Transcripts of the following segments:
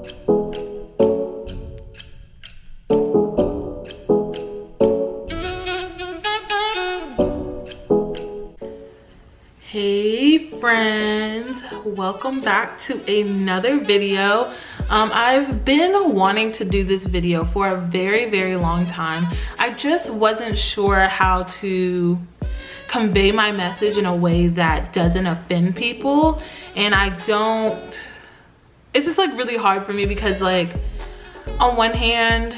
Hey friends, welcome back to another video. I've been wanting to do this video for a very long time. I just wasn't sure how to convey my message in a way that doesn't offend people, and it's just like really hard for me because like on one hand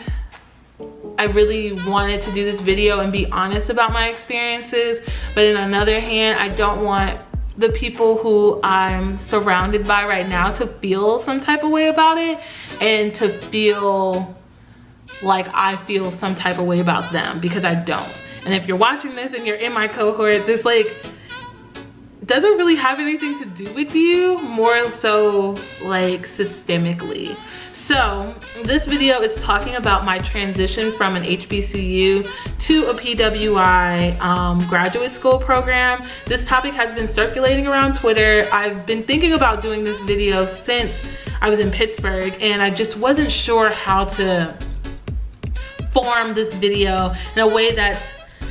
I really wanted to do this video and be honest about my experiences, but on another hand I don't want the people who I'm surrounded by right now to feel some type of way about it and to feel like I feel some type of way about them, because I don't. And if you're watching this and you're in my cohort, this like doesn't really have anything to do with you, more so like systemically. So this video is talking about my transition from an HBCU to a PWI graduate school program. This topic has been circulating around Twitter. I've been thinking about doing this video since I was in Pittsburgh, and I just wasn't sure how to form this video in a way that's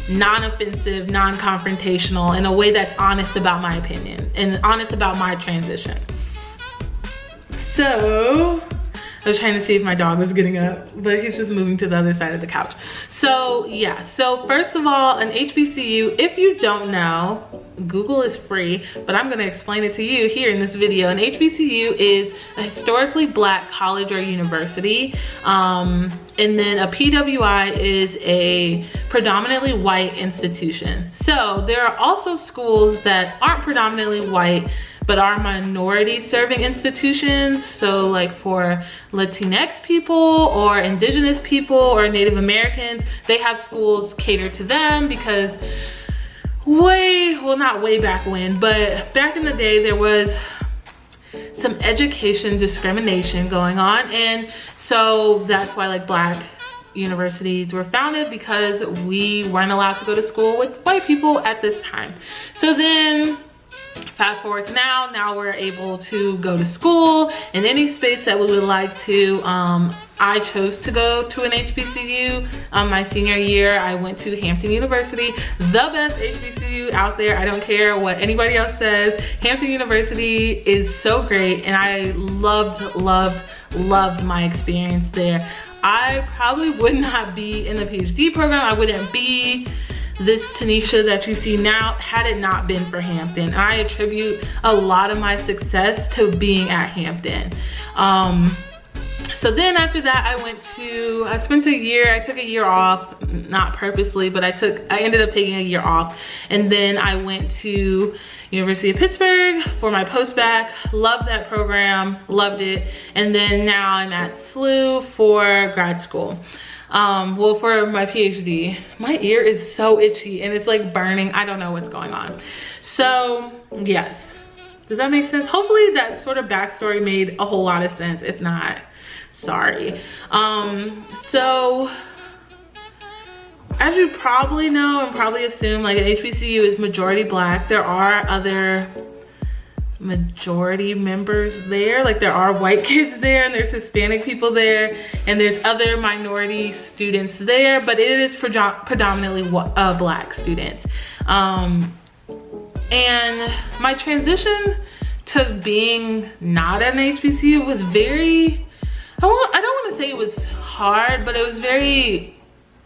non-offensive, non-confrontational, in a way that's honest about my opinion and honest about my transition. So I was trying to see if my dog was getting up, but he's just moving to the other side of the couch. So yeah, so first of all, an HBCU, if you don't know, Google is free, but I'm gonna explain it to you here in this video. An HBCU is a historically Black college or university. And then a PWI is a predominantly white institution. So there are also schools that aren't predominantly white, but are minority serving institutions. So like for Latinx people or indigenous people or Native Americans, they have schools catered to them because not way back when, but back in the day there was some education discrimination going on, and so that's why like Black universities were founded, because we weren't allowed to go to school with white people at this time. So then fast forward to now we're able to go to school in any space that we would like to. I chose to go to an HBCU. My senior year, I went to Hampton University, the best HBCU out there. I don't care what anybody else says. Hampton University is so great, and I loved my experience there. I probably would not be in the PhD program. I wouldn't be this Tanisha that you see now had it not been for Hampton. I attribute a lot of my success to being at Hampton. So then after that, I took a year off, not purposely, but I ended up taking a year off. And then I went to University of Pittsburgh for my post-bac. Loved that program, loved it. And then now I'm at SOOOO for grad school. Well, for my PhD. My ear is so itchy and it's like burning. I don't know what's going on. So yes, does that make sense? Hopefully that sort of backstory made a whole lot of sense. If not, sorry. So as you probably know and probably assume, like an HBCU is majority Black. There are other majority members there, like there are white kids there, and there's Hispanic people there, and there's other minority students there, but it is predominantly Black students. And my transition to being not at an HBCU was very, I don't want to say it was hard, but it was very,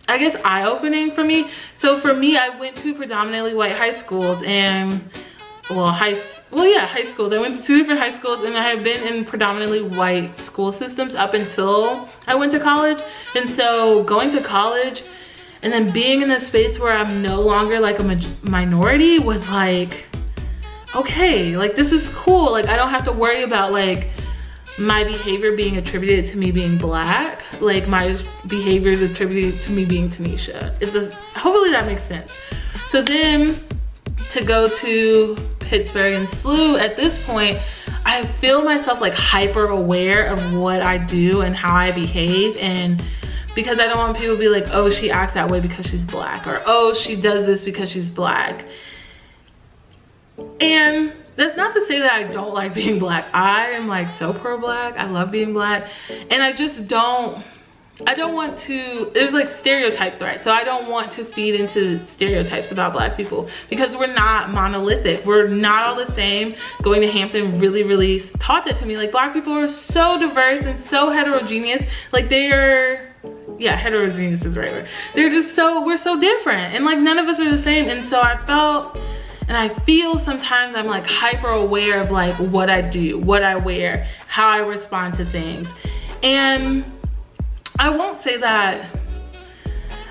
I guess, eye-opening for me. So for me, I went to predominantly white high schools, and high schools. I went to 2 different high schools, and I have been in predominantly white school systems up until I went to college. And so going to college and then being in a space where I'm no longer like a minority was like, okay, like this is cool. Like I don't have to worry about like my behavior being attributed to me being Black. Like my behavior is attributed to me being Tanisha. Hopefully that makes sense. So then to go to Pittsburgh and SOOOO, at this point, I feel myself like hyper aware of what I do and how I behave, and because I don't want people to be like, oh, she acts that way because she's Black, or oh, she does this because she's Black. And that's not to say that I don't like being black. I am like so pro-black. I love being black. And I just don't want to, there's like stereotype threat. So I don't want to feed into stereotypes about black people because we're not monolithic. We're not all the same. Going to Hampton really taught that to me. Like, black people are so diverse and so heterogeneous. Like, they are, yeah, heterogeneous is the right word. They're just so, we're so different. And like, none of us are the same. And so I felt, and I feel sometimes I'm like hyper aware of like what I do, what I wear, how I respond to things. And I won't say that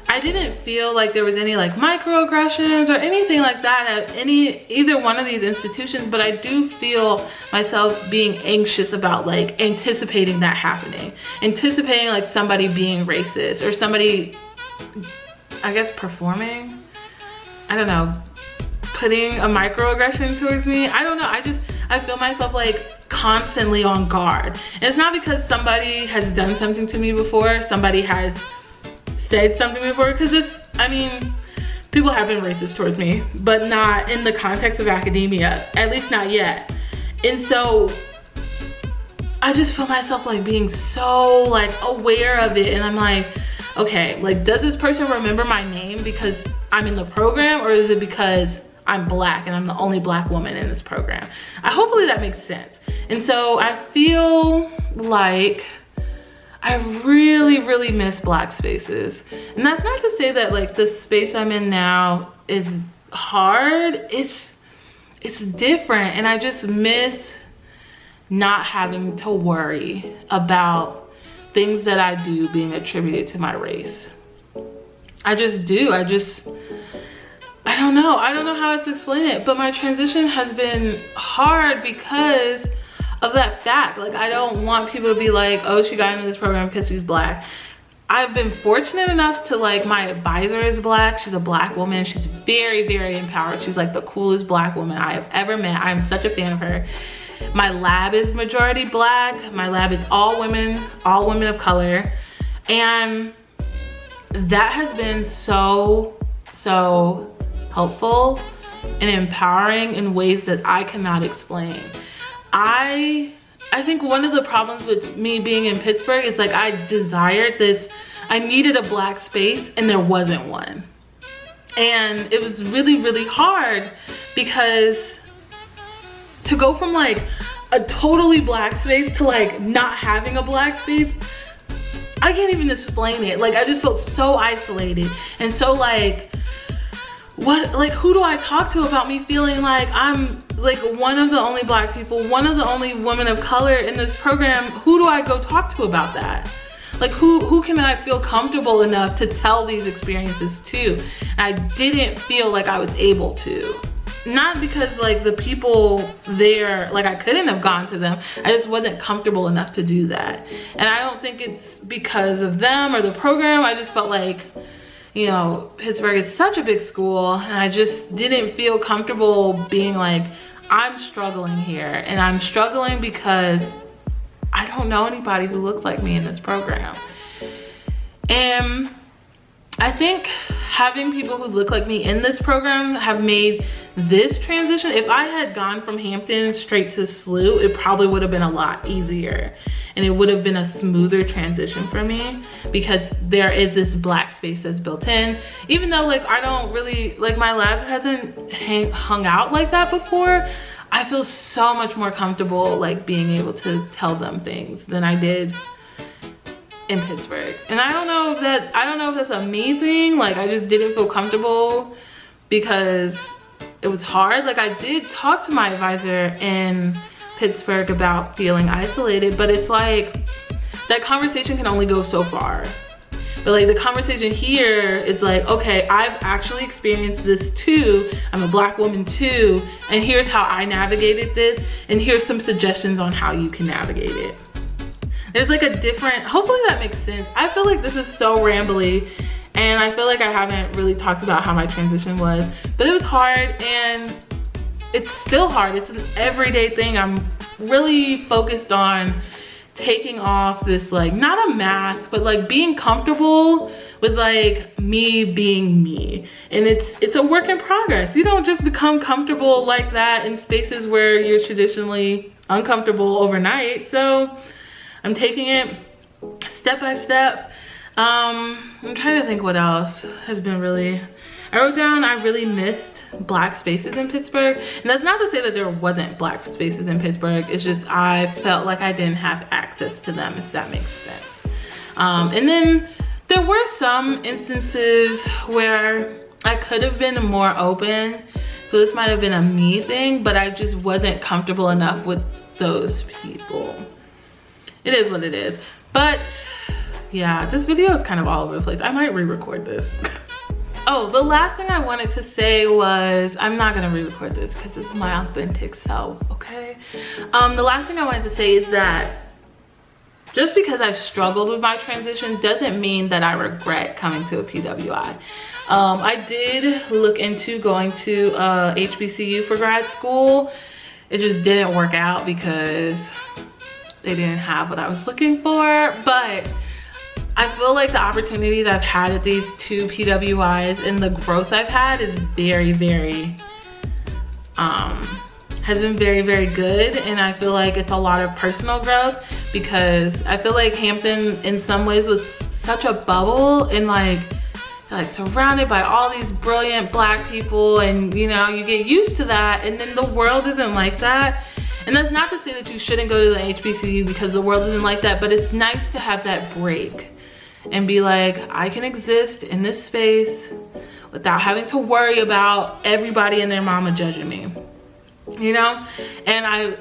I didn't feel like there was any like microaggressions or anything like that at either one of these institutions, but I do feel myself being anxious about like anticipating that happening. Anticipating like somebody being racist or somebody, I guess, performing, I don't know, putting a microaggression towards me. I don't know, I feel myself like constantly on guard. And it's not because somebody has done something to me before, somebody has said something before, because it's, I mean, people have been racist towards me, but not in the context of academia, at least not yet. And so I just feel myself like being so like aware of it, and I'm like, okay, like, does this person remember my name because I'm in the program, or is it because I'm black and I'm the only black woman in this program? Hopefully that makes sense. And so I feel like I really miss black spaces. And that's not to say that like the space I'm in now is hard. It's different, and I just miss not having to worry about things that I do being attributed to my race. I just do. I don't know how else to explain it, but my transition has been hard because of that fact. Like, I don't want people to be like, oh, she got into this program because she's black. I've been fortunate enough to, like, my advisor is black. She's a black woman. She's very empowered. She's like the coolest black woman I have ever met. I'm such a fan of her. My lab is majority black. My lab is all women of color. And that has been so helpful and empowering in ways that I cannot explain. I think one of the problems with me being in Pittsburgh is like I desired this, I needed a black space and there wasn't one. And it was really hard because to go from like a totally black space to like not having a black space, I can't even explain it. Like, I just felt so isolated and so like, who do I talk to about me feeling like I'm like one of the only black people, one of the only women of color in this program? Who do I go talk to about that? Like, who can I feel comfortable enough to tell these experiences to? And I didn't feel like I was able to. Not because like the people there, like I couldn't have gone to them. I just wasn't comfortable enough to do that. And I don't think it's because of them or the program. I just felt like, you know, Pittsburgh is such a big school, and I just didn't feel comfortable being like, I'm struggling here, and I'm struggling because I don't know anybody who looks like me in this program. And I think having people who look like me in this program have made this transition. If I had gone from Hampton straight to SOOOO, it probably would have been a lot easier, and it would have been a smoother transition for me because there is this black space that's built in. Even though like I don't really, like my lab hasn't hung out like that before, I feel so much more comfortable like being able to tell them things than I did in Pittsburgh. And I don't know if that's a me thing. Like, I just didn't feel comfortable because it was hard. Like, I did talk to my advisor in Pittsburgh about feeling isolated, but it's like that conversation can only go so far. But like the conversation here is like, okay, I've actually experienced this too. I'm a black woman too, and here's how I navigated this, and here's some suggestions on how you can navigate it. There's like a different, hopefully that makes sense. I feel like this is so rambly, and I feel like I haven't really talked about how my transition was, but it was hard, and it's still hard. It's an everyday thing. I'm really focused on taking off this, like, not a mask, but like being comfortable with like me being me, and it's a work in progress. You don't just become comfortable like that in spaces where you're traditionally uncomfortable overnight. So I'm taking it step by step. I'm trying to think what else has been really, I wrote down I really missed Black spaces in Pittsburgh, and that's not to say that there wasn't Black spaces in Pittsburgh. It's just I felt like I didn't have access to them, if that makes sense. And then there were some instances where I could have been more open, so this might have been a me thing, but I just wasn't comfortable enough with those people. It is what it is. But yeah, this video is kind of all over the place. I might re-record this. Oh, the last thing I wanted to say was, I'm not gonna re-record this because this is my authentic self, okay? The last thing I wanted to say is that just because I've struggled with my transition doesn't mean that I regret coming to a PWI. I did look into going to HBCU for grad school. It just didn't work out because they didn't have what I was looking for, but I feel like the opportunities I've had at these two PWIs and the growth I've had is very, very, has been very, very good. And I feel like it's a lot of personal growth because I feel like Hampton in some ways was such a bubble, and like surrounded by all these brilliant Black people, and you know, you get used to that, and then the world isn't like that. And that's not to say that you shouldn't go to the HBCU because the world isn't like that, but it's nice to have that break and be like, I can exist in this space without having to worry about everybody and their mama judging me, you know? And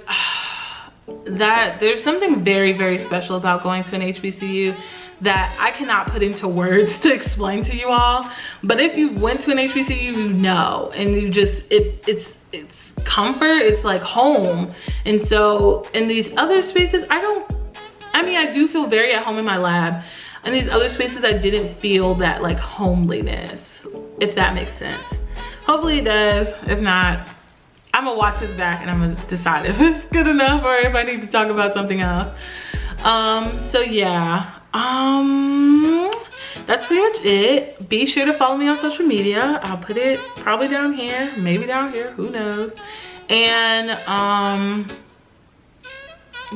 there's something very, very special about going to an HBCU that I cannot put into words to explain to you all. But if you went to an HBCU, you know, and you just, it's comfort, it's like home. And so in these other spaces, I do feel very at home in my lab. In these other spaces, I didn't feel that like homeliness, if that makes sense. Hopefully it does. If not, I'm gonna watch this back and I'm gonna decide if it's good enough or if I need to talk about something else. So yeah, that's pretty much it. Be sure to follow me on social media. I'll put it probably down here, maybe down here, who knows. And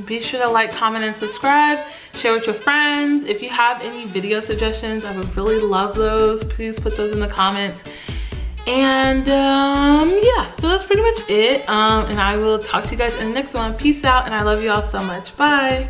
be sure to like, comment, and subscribe. Share with your friends. If you have any video suggestions, I would really love those. Please put those in the comments. And yeah, so that's pretty much it. And I will talk to you guys in the next one. Peace out, and I love you all so much. Bye.